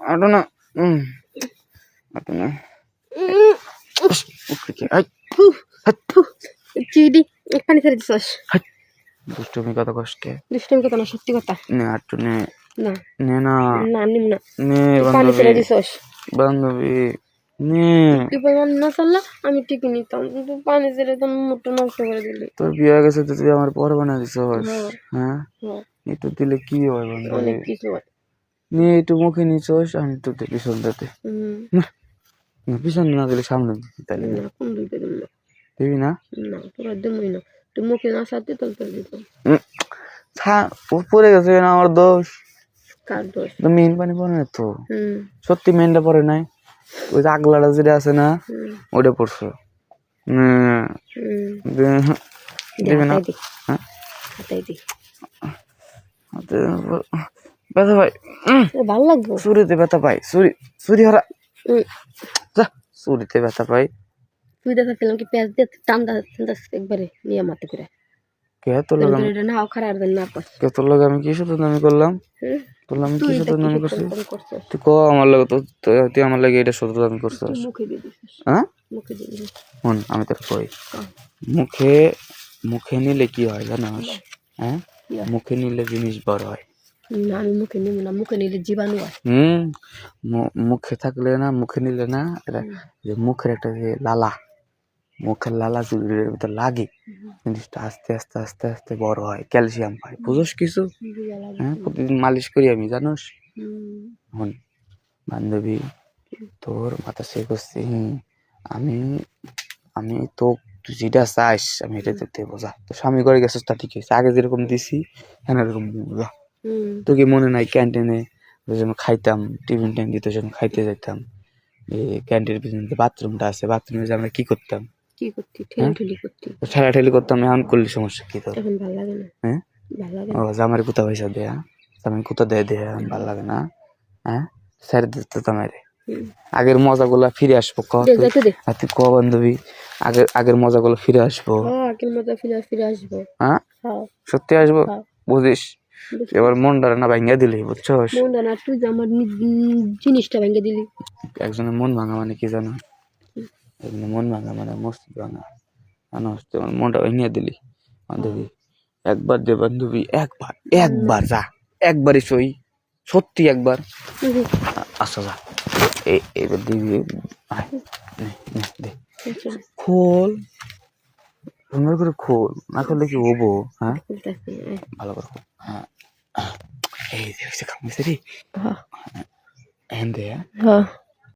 আটো না আটো না চিডি পানি ছেড়ে দিছস দুষ্টমি কথা কষ্টে দুষ্টমি কথা না সত্যি কথা নে আটো নে না নে না না নিম না নে পানি ছেড়ে দিছস বান্ধবী নে তুই পরিমাণ না চাললা আমি টিপি নিতাম কিন্তু পানি ছেড়ে তো মুখটা নষ্ট করে দিলি তোর বিয়ে হয়ে গেছে তো তুই আমার পর বানা দিছস হ্যাঁ হ্যাঁ হ্যাঁ একটু দিলে কি হয় বান্ধবী অনেক কিছু হয় নিয়ে একটু মুখে নিছস আমি তো দিলি সন্ধ্যাতে পিছনে না দিলে সামনে দিতে তাহলে না কোন দিতে দিম না দিবি না না তোরা দেবই না তুই মুখে না সাথে তো দিতাম ও পড়ে গেছে না আমার দোষ কার দোষ তো মেন পানি পড়ে না তো হুম সত্যি মেনটা পড়ে নাই ওই যে আগলাটা যেটা আছে না ওটা পড়ছো দিবি না হ্যাঁ হাতাই দি ব্যথা পাই ভালো লাগবো চুরিতে ব্যথা পাই চুরি হারা যা চুরিতে ব্যথা পাই তুই দেখাচ্ছিলাম কি পেঁয়াজ দিয়ে টান্দা একবারে নিয়ে মাতে করে কে তোর লগে না খারাপ না পাস কে তোর লগে আমি কি সাথে নামি করলাম তোর আমি কি সাথে নামি করছি তুই ক আমার লগে তুই আমার লাগে এটা সত্য আমি করছিস মুখে দিয়ে দিছিস হ্যাঁ মুখে দিয়ে দিছিস শোন আমি তোর কই মুখে মুখে নিলে কি হয় জানিস হ্যাঁ মুখে নিলে জিনিস বড় হয় না আমি মুখে নিব না মুখে নিলে জীবাণু হয় মুখে থাকলে না মুখে নিলে না এটা যে মুখের একটা যে লালা মুখের লালা চুলের ভিতর লাগে জিনিসটা আস্তে আস্তে আস্তে আস্তে বড় হয় ক্যালসিয়াম পায় বুঝোস কিছু হ্যাঁ প্রতিদিন মালিশ করি আমি জানোস হন বান্ধবী তোর মাথা সে করছি আমি আমি তো তুই যেটা চাইস আমি এটা দিতে বোঝা তো স্বামী করে গেছিস তা ঠিক আছে আগে যেরকম দিছি হ্যাঁ এরকম বোঝা তোকে মনে নাই ক্যান্টিনে যখন খাইতাম টিফিন টাইম দিতে যখন খাইতে যেতাম এই ক্যান্টিনের পিছনে বাথরুমটা আছে বাথরুমে যে আমরা কি করতাম কি করতি ঠেলাঠেলি করতি ঠেলাঠেলি করতাম এখন করলে সমস্যা কি তোর এখন ভালো লাগে না হ্যাঁ ভালো লাগে ও জামার কুতা পয়সা দেয়া জামাই কুতা দেয়া ভালো লাগে না হ্যাঁ স্যার দিতে তোমারে আগের মজাগুলা ফিরে আসবো ক তুই ক বান্ধবী আগের মজাগুলো ফিরে আসবো আগের মজা ফিরে আসবো হ্যাঁ সত্যি আসবো বুঝিস এবার মনটা না ভাঙ্গা দিলি বুঝছস মনটা না তুই আমার জিনিসটা ভাঙ্গা দিলি একজনের মন ভাঙা মানে কি জানো একজনের মন ভাঙা মানে মস্তি ভাঙা জানোস তোমার মনটা ভেঙে দিলি বান্ধবী একবার দে বান্ধবী একবার যা একবারই সই সত্যি একবার আচ্ছা যা এইবার দিবি দে খোল সুন্দর করে খোল না করলে কি হবো হ্যাঁ ভালো করে হ্যাঁ এই দেখছি কামিছে রে হ্যাঁ দে হ্যাঁ